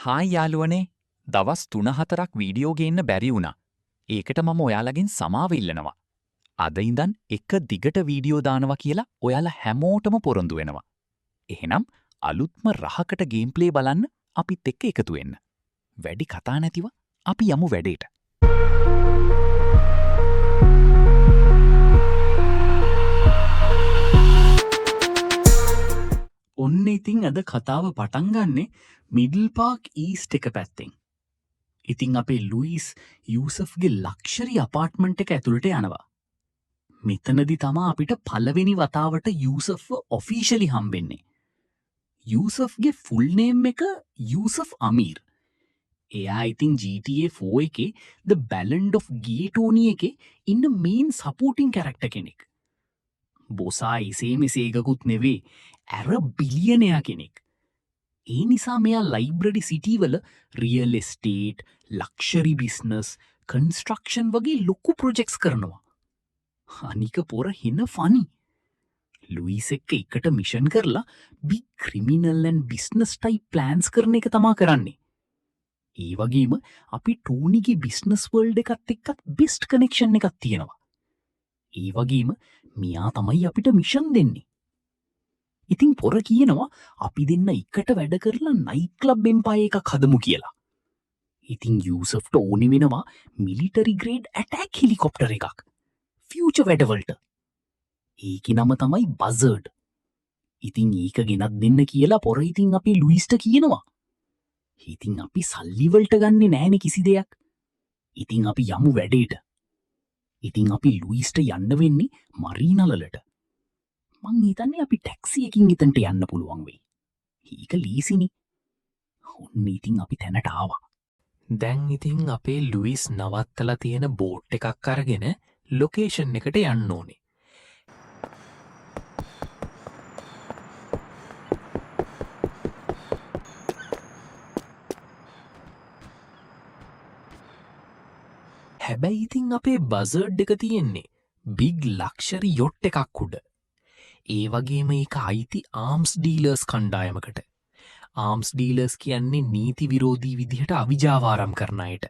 Hi යාළුවනේ දවස් 3-4ක් video ගේන්න බැරි වුණා. ඒකට මම ඔයාලගෙන් සමාව ඉල්ලනවා. අද ඉඳන් එක දිගට වීඩියෝ දානවා කියලා ඔයාලා හැමෝටම පොරොන්දු වෙනවා. එහෙනම් අලුත්ම රහකට ගේම් ප්ලේ බලන්න අපිත් එක්ක එකතු වෙන්න. වැඩි කතා නැතිව අපි යමු වැඩේට. ඔන්න ඉතින් අද කතාව පටන් ගන්නෙ මිඩල් පාක් ඊස්ට් එක පැත්තෙන්. ඉතින් අපේ ලුයිස් යූසෆ්ගේ ලක්ෂරි අපාර්ට්මන්ට් එක ඇතුළට යනවා. මෙතනදි තමා අපිට පළවෙනි වතාවට යූසෆ්ව ඔෆීෂලි හම්බෙන්නේ. යූසෆ්ගේ ෆුල් නේම් එක යූසෆ් අමීර්. එයා ඉතින් GTA 4 එකේ The Ballad of Gay Tony එකේ ඉන්න මේන් සපෝටින් කැරක්ටර් කෙනෙක්. බොසා එසේ මෙසේ එකකුත් නෙවේ, ඇර බිලියනයා කෙනෙක්. ඒ නිසා මෙයා ලයිබ්‍රරි සිටිවල real estate, luxury business, construction වගේ ලොකු ප්‍රොජෙක්ට්ස් කරනවා. අනික පොර හෙන ෆනි. ලුයිස් එක්ක එකට මිෂන් කරලා big criminal and business type plans කරන එක තමා කරන්නේ. ඒ වගේම අපි ටෝනිගේ බිස්නස් වර්ල්ඩ් එකත් එක්කත් බෙස්ට් කනෙක්ෂන් එකක් තියෙනවා. ඒ වගේම මෙයා තමයි අපිට මිෂන් දෙන්නේ. ඉතින් පොර කියනවා අපි දෙන්න එකට වැඩ කරලා නයිට් ක්ලබ් එම්පයර් එකක් හදමු කියලා. ඉතින් යූසෆ්ට ඕනි වෙනවා මිලිටරි ග්‍රේඩ් ඇටැක් හෙලිකොප්ටර් එකක් ෆියුචර් වැඩවලට. ඒකේ නම තමයි බසර්ඩ්. ඉතින් ඒක ගෙනත් දෙන්න කියලා පොර ඉතින් අපි ලුයිස්ට කියනවා. ඉතින් අපි සල්ලි වලට ගන්නෙ නෑනේ කිසි දෙයක්. ඉතින් අපි යමු වැඩේට. ඉතින් අපි ලුයිස්ට යන්න වෙන්නේ මරීනලලට. මං හිතන්නේ අපි ටැක්සි එකකින් එතනට යන්න පුළුවන් වෙයි. ඒක ලීසිනේ. ඔන්න ඉතින් අපි තැනට ආවා. දැන් ඉතින් අපේ ලුයිස් නවත්තලා තියෙන බෝට් එකක් අරගෙන ලොකේෂන් එකට යන්න ඕනේ. හැබැයි ඉතින් අපේ බසර්ඩ් එක තියෙන්නේ බිග් ලක්ෂරි යොට් එකක් උඩ. ඒ වගේම ඒක අයිති ආම්ස් ඩීලර්ස් කණ්ඩායමකට. ආම්ස් ඩීලර්ස් කියන්නේ නීති විරෝධී විදිහට අවිජාවාරම් කරන අයට.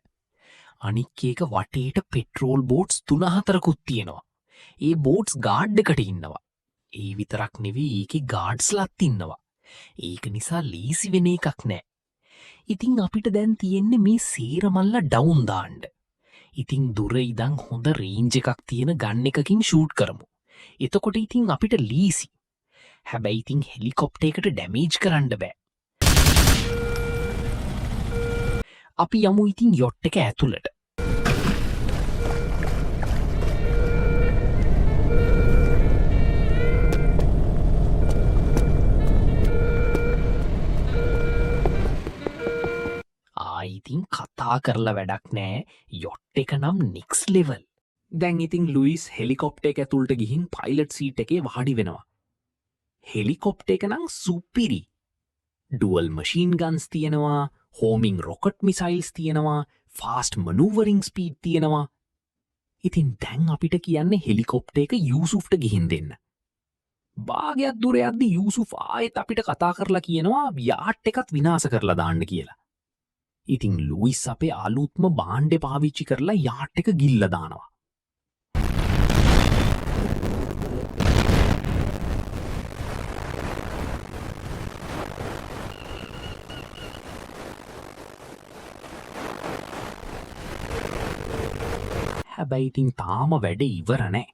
අනික් ඒක වටේට පෙට්‍රෝල් බෝට්ස් 3-4කුත් තියෙනවා. ඒ බෝට්ස් ගාඩ් එකට ඉන්නවා. ඒ විතරක් නෙවෙයි ඒකේ ගාඩ්ස්ලත් ඉන්නවා. ඒක නිසා ලීසි වෙන එකක් නෑ. ඉතින් අපිට දැන් තියෙන්නේ මේ සේරමල්ල ඩවුන් දාන්න. ඉතින් දුර ඉදන් හොඳ රේන්ජ් එකක් තියෙන ගන්න එකකින් ෂූට් කරමු. එතකොට ඉතින් අපිට ලීසි. හැබැයි ඉතින් හෙලිකොප්ටර් එකට ඩැමේජ් කරන්න බෑ. අපි යමු ඉතින් යොට් එක ඇතුළට. ඉතින් කතා කරලා වැඩක් නෑ, යොට් එක නම් නික්ස් ලෙවල්. දැන් ඉතින් ලුයිස් හෙලිකොප්ටර් එක ඇතුළට ගිහින් පයිලට් සීට් එකේ වාඩි වෙනවා. හෙලිකොප්ටර් එක නම් සුපිරි. ඩුවල් මෂීන් ගන්ස් තියෙනවා, හෝමින් රොකට් මිසයිල්ස් තියෙනවා, ෆාස්ට් මනූවරින් ස්පීඩ් තියෙනවා. ඉතින් දැන් අපිට කියන්නේ හෙලිකොප්ටර් එක යූසුෆ්ට ගිහින් දෙන්න. භාගයක් දුර යද්දි යූසුෆ් ආයෙත් අපිට කතා කරලා කියනවා යාට් එකත් විනාශ කරලා දාන්න කියලා. ඉතින් ලුයිස් අපේ අලුත්ම බාණ්ඩේ පාවිච්චි කරලා යාට් එක ගිල්ල දානවා. හැබැයි ඉතින් තාම වැඩ ඉවර නෑ.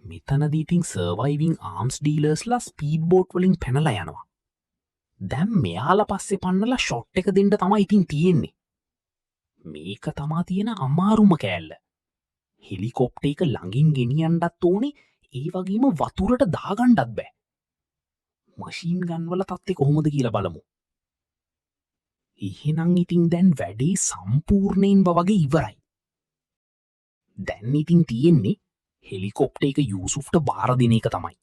මෙතනදී ඉතින් සර්වයිවිං ආම්ස් ඩීලර්ස්ලා ස්පීඩ් බෝට් වලින් පැනලා යනවා. දැන් මෙයාලා පස්සේ පන්නලා ෂොට් එක දෙන්න තමයි ඉතින් තියෙන්නේ. මේක තමා තියෙන අමාරුම කෑල්ල. හෙලිකොප්ටර් එක ළඟින් ගෙනියන්නත් ඕනේ, ඒ වගේම වතුරට දාගන්නත් බෑ. මෂීන් ගන් වල තත්ත්වය කොහොමද කියලා බලමු. එහෙනම් ඉතින් දැන් වැඩේ සම්පූර්ණයෙන්ම වගේ ඉවරයි. දැන් ඉතින් තියෙන්නේ හෙලිකොප්ටර් එක යූසුෆ්ට බාර දෙන එක තමයි.